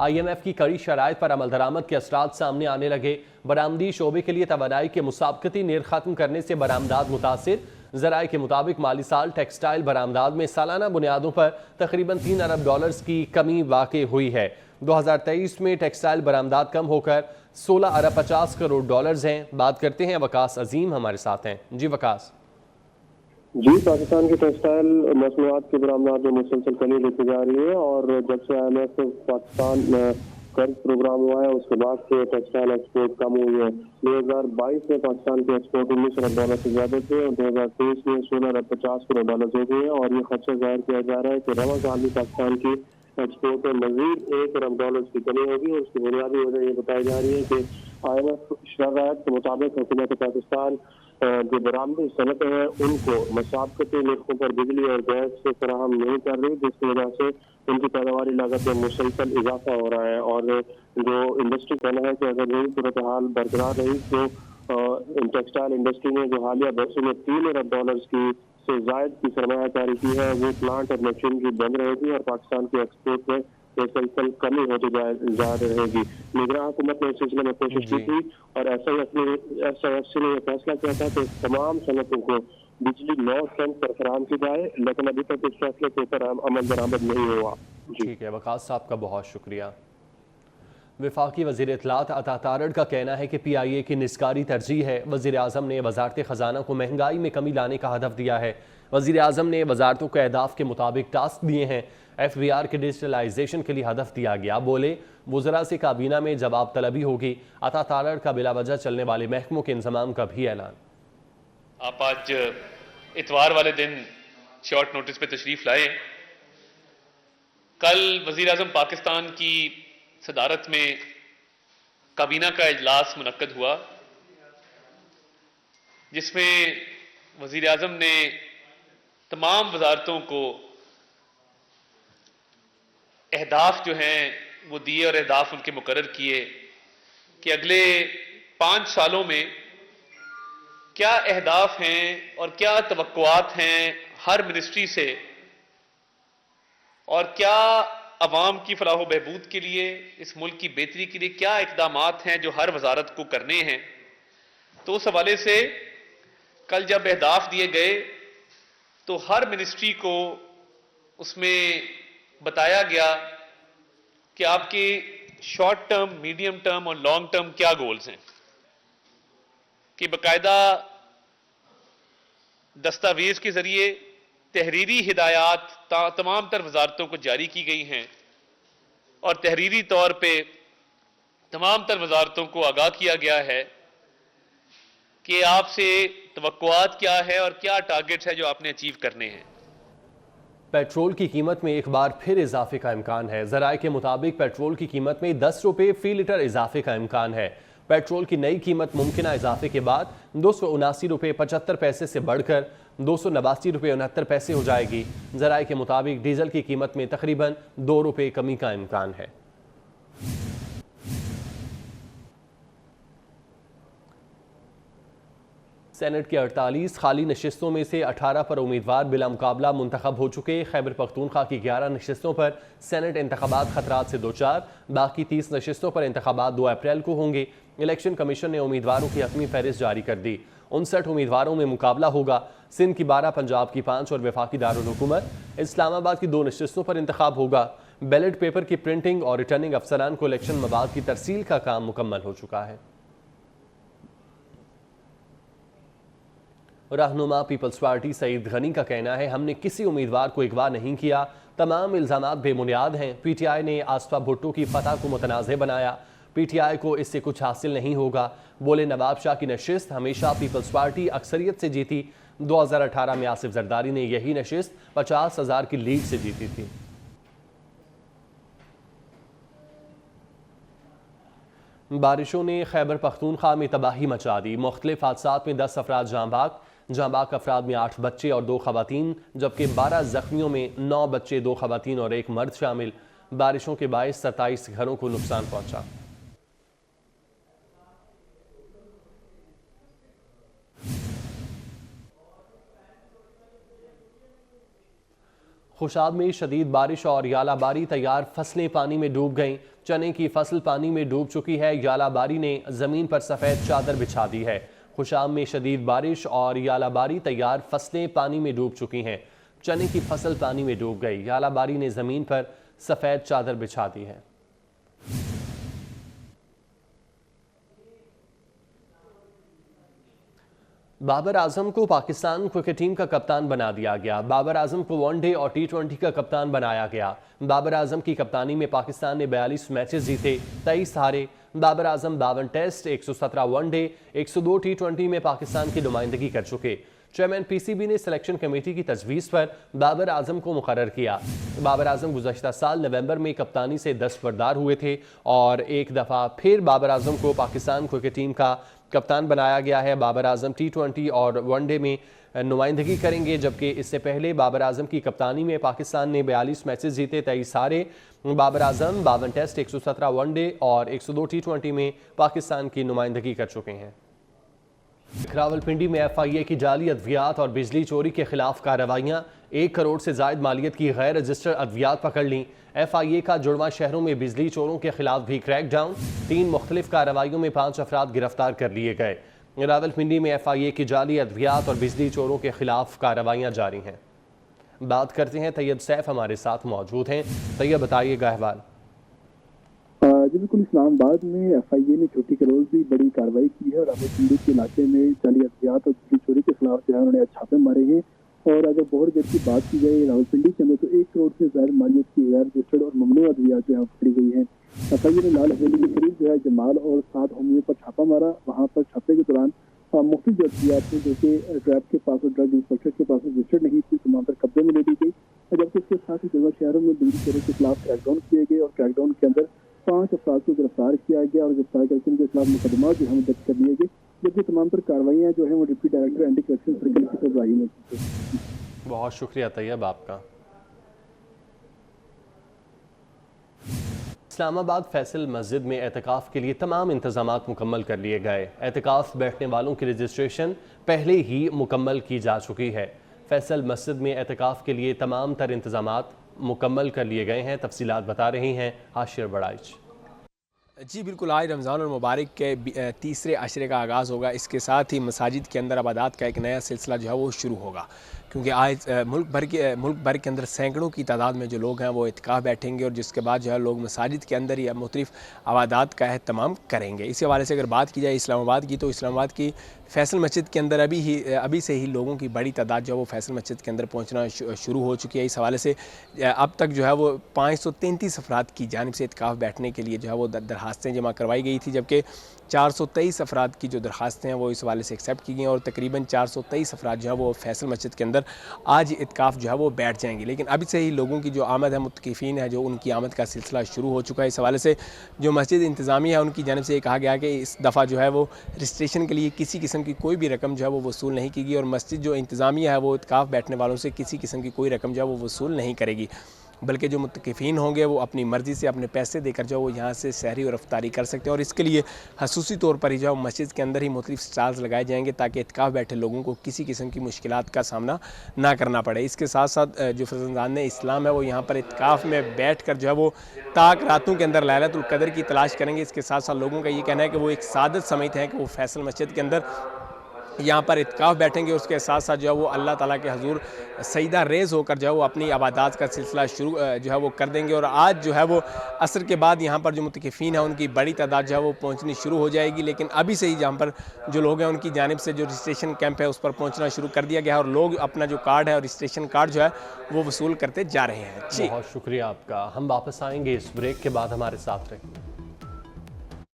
IMF की कड़ी शराइत पर अमल दरामद के असरात सामने आने लगे। बरामदी शोबे के लिए तवानाई के मुसाबकती नेर खत्म करने से बरामदात मुतासिर। ज़राए के मुताबिक माली साल टेक्सटाइल बरामदात में सालाना बुनियादों पर तकरीबन $3 अरब की कमी वाक़ई हुई है। 2023 में टेक्सटाइल बरामदात कम होकर $16 अरब 50 करोड़ हैं। बात करते हैं वकास अजीम हमारे साथ हैं। जी वकास। जी, पाकिस्तान की टेक्सटाइल मसनूआत की बरामदात में मुसलसल कमी लेती जा रही है और जब से IMF पाकिस्तान कर्ज प्रोग्राम हुआ है उसके बाद से टेक्सटाइल एक्सपोर्ट कम हुई है। 2022 में पाकिस्तान के एक्सपोर्ट $19 अरब से ज्यादा थे और 2023 में $16 अरब 50 करोड़ हो गए हैं और ये खदशा जाहिर किया जा रहा है कि रवा साल में पाकिस्तान की एक्सपोर्ट में मजीद $1 अरब की कमी होगी। और उसकी बुनियादी वजह ये बताई जा रही है कि IMF शराइत के मुताबिक हुकूमत पाकिस्तान जो बरामदी सनतें हैं उनको मसाबकती नरखों पर बिजली और गैस से फराहम नहीं कर रही, जिसकी वजह से उनकी पैदावारी लागत में मुसलसल इजाफा हो रहा है। और जो इंडस्ट्री कहना है कि अगर यही सूरत हाल बरकरार रही तो टेक्सटाइल इंडस्ट्री ने जो हालिया बरसों में $3 अरब की से जायद की सरमायाकारी की है वो प्लांट और मशीनरी बंद रहेगी और पाकिस्तान के एक्सपोर्ट में मुसलसल कमी होती जा रहेगी। निगरान हुकूमत ने इस सिलसिले में कोशिश की थी और SIFC ने यह फैसला किया था कि तमाम सनतों को बिजली 9 सेंट पर फराहम की जाए, लेकिन अभी तक इस फैसले के ऊपर अमल दरामद नहीं हुआ। ठीक है वकास साहब का बहुत शुक्रिया। वफाकी वज़ीर इत्तलात अता तारड़ का कहना है कि PIA की निस्कारी तरजीह है। वज़ीर आज़म ने वज़ारत ख़जाना को महंगाई में कमी लाने का हदफ दिया है। वज़ीर आज़म ने वज़ारतों को अहदाफ के मुताबिक टास्क दिए हैं। FBR के डिजिटलाइजेशन के लिए हदफ दिया गया। बोले वज़रा से काबीना में जवाब तलबी होगी। अता तारड़ का बिला वजह चलने वाले महकमों के इंतजाम का भी ऐलान। आप आज इतवार वाले दिन शॉर्ट नोटिस पे तशरीफ लाए। कल वज़ीर आज़म पाकिस्तान की सदारत में काबीना का इजलास मुनक्कद हुआ जिसमें वज़ीर आज़म ने तमाम वजारतों को अहदाफ जो हैं वो दिए और अहदाफ उनके मुकर्रर किए कि अगले 5 सालों में क्या अहदाफ हैं और क्या तवक्कुआत हैं हर मिनिस्ट्री से और क्या अवाम की फलाह व बहबूद के लिए, इस मुल्क की बेहतरी के लिए क्या इक़दामात हैं जो हर वजारत को करने हैं। तो उस हवाले से कल जब अहदाफ दिए गए तो हर मिनिस्ट्री को उसमें बताया गया कि आपके शॉर्ट टर्म, मीडियम टर्म और लॉन्ग टर्म क्या गोल्स हैं, कि बाकायदा दस्तावेज के जरिए तहरीरी हिदायत तमाम तर वजारतों को जारी की गई हैं और तहरीरी तौर पे तमाम तर वजारतों को आगाह किया गया है कि आपसे तवक्कुआत क्या है और क्या टारगेट्स है जो आपने अचीव करने हैं। पेट्रोल की कीमत में एक बार फिर इजाफे का इम्कान है। ज़राए के मुताबिक पेट्रोल की कीमत में 10 रुपये फी लीटर इजाफे का इम्कान है। पेट्रोल की नई कीमत मुमकिन इजाफे के बाद 279 रुपये 75 पैसे से बढ़कर 289 रुपये 69 पैसे हो जाएगी। ज़राए के मुताबिक डीजल की कीमत में तकरीबन 2 रुपये कमी का इम्कान है। सेनेट की 48 खाली नशिस्तों में से 18 पर उम्मीदवार बिला मुकाबला मुंतखब हो चुके। खैबर पख्तूनख्वा की 11 नशिस्तों पर सेनेट इंतखाबात खतरात से दो चार, बाकी 30 नशिस्तों पर इंतखाबात 2 अप्रैल को होंगे। इलेक्शन कमीशन ने उम्मीदवारों की हतमी फहरिस्त जारी कर दी। 59 उम्मीदवारों में मुकाबला होगा। सिंध की 12, पंजाब की 5 और वफाकी दारुल हुकूमत इस्लामाबाद की 2 नशिस्तों पर इंतखाब होगा। बैलेट पेपर की प्रिंटिंग और रिटर्निंग अफसरान को इलेक्शन मवाद की तरसील का काम मुकम्मल हो चुका है। रहनुमा पीपल्स पार्टी सईद गनी का कहना है, हमने किसी उम्मीदवार को अगवा नहीं किया, तमाम इल्जामात बेबुनियाद हैं। PTI ने आसफा भुट्टो की फतह को मुतनाज़ बनाया। PTI को इससे कुछ हासिल नहीं होगा। बोले नवाब शाह की नशिस्त हमेशा पीपल्स पार्टी अक्सरियत से जीती। 2018 में आसिफ जरदारी ने यही नशिस्त 50,000 की लीड से जीती थी। बारिशों ने खैबर पख्तूनख्वा में तबाही मचा दी। मुख्तलिफ हादसात में 10 अफराद जांबाक अफराद में 8 बच्चे और 2 खवातीन, जबकि 12 जख्मियों में 9 बच्चे, 2 खवातीन और 1 मर्द शामिल। बारिशों के बायस 27 घरों को नुकसान पहुंचा। खुशाब में शदीद बारिश और यालाबारी, तैयार फसलें पानी में डूब गईं। चने की फसल पानी में डूब चुकी है। यालाबारी ने ज़मीन पर सफ़ेद चादर बिछा दी है। खुशाम में शदीद बारिश और यालाबारी, तैयार फसलें पानी में डूब चुकी हैं। चने की फसल पानी में डूब गई। यालाबारी ने ज़मीन पर सफ़ेद चादर बिछा दी है। बाबर आजम को पाकिस्तान क्रिकेट टीम का कप्तान बना दिया गया। बाबर आजम को वनडे और T20 का कप्तान बनाया गया। बाबर आजम की कप्तानी में पाकिस्तान ने 42 मैचेस जीते, 23 हारे। Babar Azam 52 test, 117 one day, 102 T20 में पाकिस्तान की नुमाइंदगी कर चुके। चेयरमैन PCB ने सिलेक्शन कमेटी की तजवीज़ पर बाबर आजम को मुकर्रर किया। बाबर आजम गुज़श्ता साल नवंबर में कप्तानी से दस्तबरदार हुए थे और एक दफ़ा फिर बाबर आजम को पाकिस्तान क्रिकेट टीम का कप्तान बनाया गया है। बाबर आजम T20 और वनडे में नुमाइंदगी करेंगे, जबकि इससे पहले बाबर आजम की कप्तानी में पाकिस्तान ने 42 मैचेस जीते, 23 हारे। बाबर आजम 52 टेस्ट, 117 वनडे और 102 T20 में पाकिस्तान की नुमाइंदगी कर चुके हैं। रावलपिंडी में FIA की जाली अद्वियात और बिजली चोरी के खिलाफ कार्रवाइयाँ। 1 करोड़ से जायद मालियत की गैर रजिस्टर्ड अद्वियात पकड़ लीं। FIA का जुड़वा शहरों में बिजली चोरों के खिलाफ भी क्रैकडाउन। 3 मुख्तलिफ कार्रवाइयों में 5 अफराद गिरफ्तार कर लिए गए। रावलपिंडी में FIA की जाली अद्वियात और बिजली चोरों के खिलाफ कार्रवाइयाँ जारी हैं। बात करते हैं, तैयब सैफ हमारे साथ मौजूद हैं। तैयब, बताइएगा अहवाल। जी बिल्कुल, इस्लामाबाद में FIA ने छोटी के रोज भी बड़ी कार्रवाई की है और रावलपिंडी के इलाके में जाली अद्वियात और बिजली चोरी के खिलाफ जो है उन्होंने छापे मारे हैं। और अगर बोहरगढ़ की बात की जाए रावलपिंडी के अंदर, तो 1 करोड़ से ज्यादा मालियत की गैर रजिस्टर्ड और ममनू अद्वियात जो है पकड़ी गई है। FIA ने लाल हवेली के करीब जो है जमाल और 7 होमियों पर छापा मारा। वहाँ पर छापे के दौरान मुख्तलिफ जो अद्वियात थे, जो कि ड्रैब के पास और ड्रग इंस्पेक्टर के पास रजिस्टर्ड नहीं थी, तमाम पर कब्जे में ले ली गई। जबकि इसके साथ ही जगह शहरों में बिजली चोरों के खिलाफ क्रैकडाउन किए गए और क्रैकडाउन के अंदर 5 अफराद को गिरफ्तार किया गया और गिरफ्तार करके उनके खिलाफ मुकदमा जो है दर्ज कर लिए गए। जबकि तमाम पर कार्रवाइयाँ जो है वो deputy director anti corruption circle की कार्रवाई में। बहुत शुक्रिया तैयब आपका। इस्लामाबाद फैसल मस्जिद में एहतिकाफ के लिए तमाम इंतजामात मुकम्मल कर लिए गए। एहतिकाफ बैठने वालों की रजिस्ट्रेशन पहले ही मुकम्मल की जा चुकी है। फैसल मस्जिद में एहतिकाफ के लिए तमाम तर इंतजामात मुकम्मल कर लिए गए हैं। तफसीलात बता रही हैं हाशिर बड़ाइच। जी बिल्कुल, आज रमज़ान और मुबारक के तीसरे अशरे का आगाज़ होगा। इसके साथ ही मसाजिद के अंदर इबादत का एक नया सिलसिला जो है वो शुरू होगा, क्योंकि आज मुल्क भर के अंदर सैकड़ों की तादाद में जो लोग हैं वो इत्काफ बैठेंगे और जिसके बाद जो है लोग मसाजिद के अंदर या मुख्तलिफ इबादत का एहतमाम करेंगे। इसी हवाले से अगर बात की जाए इस्लामाबाद की, तो इस्लामाबाद की फैसल मस्जिद के अंदर अभी से ही लोगों की बड़ी तादाद जो है वो फैसल मस्जिद के अंदर पहुंचना शुरू हो चुकी है। इस हवाले से अब तक जो है वो 533 अफराद की जानिब से इत्काफ बैठने के लिए जो है वो दरखास्तें जमा करवाई गई थी, जबकि 423 अफराद की जो दरखास्तें हैं वो इस हवाले से एक्सेप्ट की गई और तकरीबन 423 अफराद जो है वो फैसल मस्जिद के अंदर आज इत्काफ जो है वो बैठ जाएंगे। लेकिन अभी से ही लोगों की जो आमद है, मुतकीफ़ीन है, जो उनकी आमद का सिलसिला शुरू हो चुका है। इस हवाले से जो मस्जिद इंतज़ामिया है उनकी जानिब से कहा गया कि इस दफ़ा जो है वो रजिस्ट्रेशन के लिए किसी किस्म की कोई भी रकम जो है वो वसूल नहीं की गई और मस्जिद जो इंतज़ामिया है वो इत्काफ बैठने वालों से किसी किस्म की कोई रकम जो है वो वसूल नहीं करेगी, बल्कि जो मुतकीफ़ीन होंगे वो अपनी मर्ज़ी से अपने पैसे देकर जो वो यहाँ से सहरी और अफ्तारी कर सकते हैं। और इसके लिए खसूसी तौर पर ही जो मस्जिद के अंदर ही मुख्तलिफ स्टाल्स लगाए जाएंगे ताकि इत्काफ बैठे लोगों को किसी किस्म की मुश्किलात का सामना ना करना पड़े। इसके साथ साथ जो फर्जंदान इस्लाम है वो यहाँ पर इत्काफ में बैठ कर जो है वो ताक रातों के अंदर लैलतुल कदर की तलाश करेंगे। इसके साथ साथ लोगों का ये कहना है कि वो एक सादत समझते हैं कि वो फैसल मस्जिद के अंदर यहाँ पर इत्काफ बैठेंगे। उसके साथ साथ जो है वो अल्लाह ताला के हजूर सईदा रेज़ होकर जो है वो अपनी इबादत का सिलसिला शुरू जो है वो कर देंगे। और आज जो है वो असर के बाद यहाँ पर जो मुतकीफ़ीन है उनकी बड़ी तादाद जो है वो पहुँचनी शुरू हो जाएगी। लेकिन अभी से ही यहाँ पर जो लोग हैं उनकी जानिब से जो रजिस्ट्रेशन कैंप है उस पर पहुँचना शुरू कर दिया गया है और लोग अपना जो कार्ड है और रजिस्ट्रेशन कार्ड जो है वो वसूल करते जा रहे हैं। जी बहुत शुक्रिया आपका। हम वापस आएंगे इस ब्रेक के बाद, हमारे साथ रहें।